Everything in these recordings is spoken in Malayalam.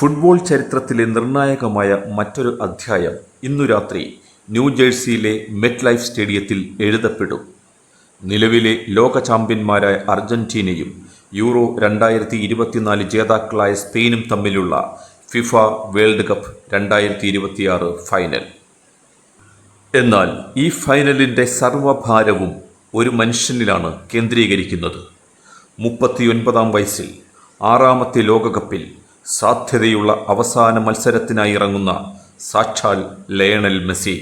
ഫുട്ബോൾ ചരിത്രത്തിലെ നിർണായകമായ മറ്റൊരു അധ്യായം ഇന്നു രാത്രി ന്യൂജേഴ്സിയിലെ മെറ്റ് ലൈഫ് സ്റ്റേഡിയത്തിൽ എഴുതപ്പെടും. നിലവിലെ ലോക ചാമ്പ്യന്മാരായ അർജന്റീനയും യൂറോ 2024 ജേതാക്കളായ സ്പെയിനും തമ്മിലുള്ള ഫിഫ വേൾഡ് കപ്പ് 2026 ഫൈനൽ. എന്നാൽ ഈ ഫൈനലിൻ്റെ സർവ്വഭാരവും ഒരു മനുഷ്യനിലാണ് കേന്ദ്രീകരിക്കുന്നത്. 39-ാം വയസ്സിൽ 6ാമത്തെ ലോകകപ്പിൽ സാധ്യതയുള്ള അവസാന മത്സരത്തിനായി ഇറങ്ങുന്ന സാക്ഷാൽ ലയണൽ മെസ്സി.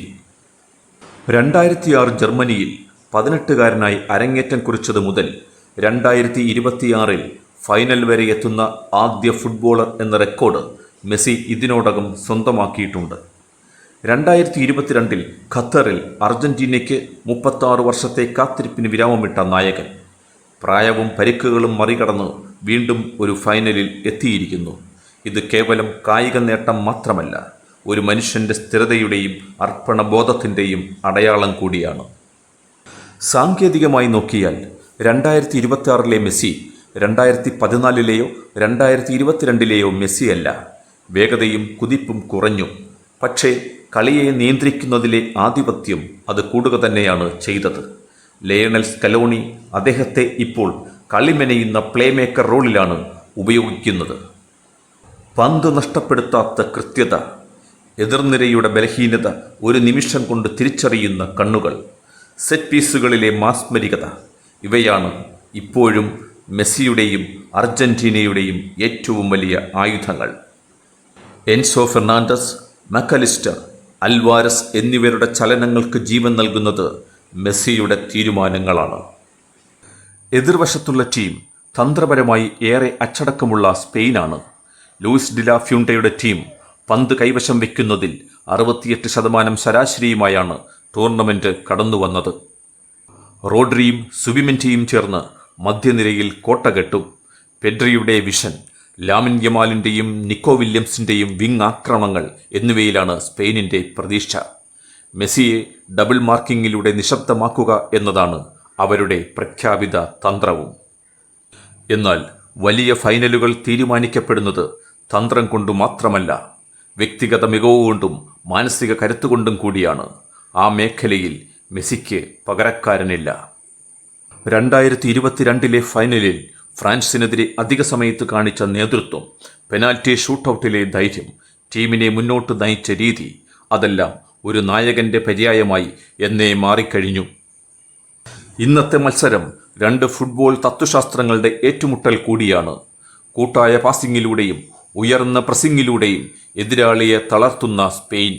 2006 ജർമ്മനിയിൽ 18-കാരനായി അരങ്ങേറ്റം കുറിച്ചത് മുതൽ 2026-ൽ ഫൈനൽ വരെ എത്തുന്ന ആദ്യ ഫുട്ബോളർ എന്ന റെക്കോർഡ് മെസ്സി ഇതിനോടകം സ്വന്തമാക്കിയിട്ടുണ്ട്. 2022-ൽ ഖത്തറിൽ അർജന്റീനയ്ക്ക് 36 വർഷത്തെ കാത്തിരിപ്പിന് വിരാമമിട്ട നായകൻ പ്രായവും പരിക്കുകളും മറികടന്ന് വീണ്ടും ഒരു ഫൈനലിൽ എത്തിയിരിക്കുന്നു. ഇത് കേവലം കായിക നേട്ടം മാത്രമല്ല, ഒരു മനുഷ്യൻ്റെ സ്ഥിരതയുടെയും അർപ്പണബോധത്തിൻ്റെയും അടയാളം കൂടിയാണ്. സാങ്കേതികമായി നോക്കിയാൽ 2026-ലെ മെസ്സി 2014-ലെയോ 2022-ലെയോ മെസ്സിയല്ല. വേഗതയും കുതിപ്പും കുറഞ്ഞു, പക്ഷേ കളിയെ നിയന്ത്രിക്കുന്നതിലെ ആധിപത്യം അത് കൂടുക തന്നെയാണ് ചെയ്തത്. ലയണൽ സ്കലോണി അദ്ദേഹത്തെ ഇപ്പോൾ കളിമെനയുന്ന പ്ലേ മേക്കർ റോളിലാണ് ഉപയോഗിക്കുന്നത്. പന്ത് നഷ്ടപ്പെടുത്താത്ത കൃത്യത, എതിർനിരയുടെ ബലഹീനത ഒരു നിമിഷം കൊണ്ട് തിരിച്ചറിയുന്ന കണ്ണുകൾ, സെറ്റ് പീസുകളിലെ മാസ്മരികത, ഇവയാണ് ഇപ്പോഴും മെസ്സിയുടെയും അർജന്റീനയുടെയും ഏറ്റവും വലിയ ആയുധങ്ങൾ. എൻസോ ഫെർണാണ്ടസ്, മക്കലിസ്റ്റർ, അൽവാരസ് എന്നിവരുടെ ചലനങ്ങൾക്ക് ജീവൻ നൽകുന്നത് മെസ്സിയുടെ തീരുമാനങ്ങളാണ്. എതിർവശത്തുള്ള ടീം തന്ത്രപരമായി ഏറെ അച്ചടക്കമുള്ള സ്പെയിനാണ്. ലൂയിസ് ഡിലാ ഫ്യൂണ്ടയുടെ ടീം പന്ത് കൈവശം വയ്ക്കുന്നതിൽ 68% ശരാശരിയുമായാണ് ടൂർണമെൻറ്റ് കടന്നുവന്നത്. റോഡ്രിയും സുബിമെൻറ്റിയും ചേർന്ന് മധ്യനിരയിൽ കോട്ടകെട്ടും. പെഡ്രിയുടെ വിഷൻ, ലാമിൻ യമാലിൻ്റെയും നിക്കോ വില്യംസിൻ്റെയും വിങ് ആക്രമണങ്ങൾ എന്നിവയിലാണ് സ്പെയിനിൻ്റെ പ്രതീക്ഷ. മെസ്സിയെ ഡബിൾ മാർക്കിങ്ങിലൂടെ നിശബ്ദമാക്കുക എന്നതാണ് അവരുടെ പ്രഖ്യാപിത തന്ത്രവും. എന്നാൽ വലിയ ഫൈനലുകൾ തീരുമാനിക്കപ്പെടുന്നത് തന്ത്രം കൊണ്ടു മാത്രമല്ല, വ്യക്തിഗത മികവുകൊണ്ടും മാനസിക കരുത്തുകൊണ്ടും കൂടിയാണ്. ആ മേഖലയിൽ മെസ്സിക്ക് പകരക്കാരനില്ല. 2022-ലെ ഫൈനലിൽ ഫ്രാൻസിനെതിരെ അധിക സമയത്ത് കാണിച്ച നേതൃത്വം, പെനാൽറ്റി ഷൂട്ടൗട്ടിലെ ധൈര്യം, ടീമിനെ മുന്നോട്ട് നയിച്ച രീതി, അതെല്ലാം ഒരു നായകൻ്റെ പര്യായമായി എന്നേ മാറിക്കഴിഞ്ഞു. ഇന്നത്തെ മത്സരം 2 ഫുട്ബോൾ തത്വശാസ്ത്രങ്ങളുടെ ഏറ്റുമുട്ടൽ കൂടിയാണ്. കൂട്ടായ പാസിങ്ങിലൂടെയും ഉയർന്ന പ്രസിങ്ങിലൂടെയും എതിരാളിയെ തളർത്തുന്ന സ്പെയിൻ.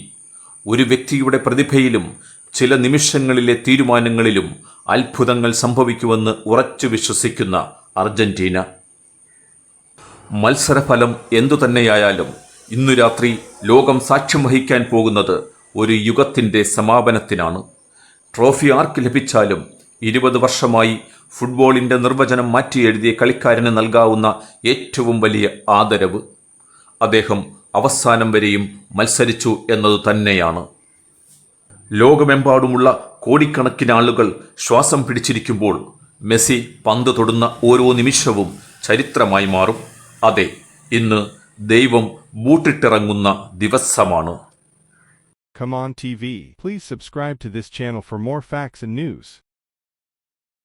ഒരു വ്യക്തിയുടെ പ്രതിഭയിലും ചില നിമിഷങ്ങളിലെ തീരുമാനങ്ങളിലും അത്ഭുതങ്ങൾ സംഭവിക്കുമെന്ന് ഉറച്ചു വിശ്വസിക്കുന്ന അർജന്റീന. മത്സരഫലം എന്തുതന്നെയായാലും ഇന്നു രാത്രി ലോകം സാക്ഷ്യം വഹിക്കാൻ പോകുന്നത് ഒരു യുഗത്തിൻ്റെ സമാപനത്തിനാണ്. ട്രോഫി ആർക്ക് ലഭിച്ചാലും 20 വർഷമായി ഫുട്ബോളിൻ്റെ നിർവചനം മാറ്റിയെഴുതിയ കളിക്കാരന് നൽകാവുന്ന ഏറ്റവും വലിയ ആദരവ്. അദ്ദേഹം അവസാനം വരെയും മത്സരിച്ചു എന്നതു തന്നെയാണ്. ലോകമെമ്പാടുമുള്ള കോടിക്കണക്കിന് ആളുകൾ ശ്വാസം പിടിച്ചിരിക്കുമ്പോൾ മെസ്സി പന്ത് തൊടുന്ന ഓരോ നിമിഷവും ചരിത്രമായി മാറും. അതെ, ഇന്ന് ദൈവം ബൂട്ടിട്ടിറങ്ങുന്ന ദിവസമാണ്. Come on TV. Please subscribe to this channel for more facts and news.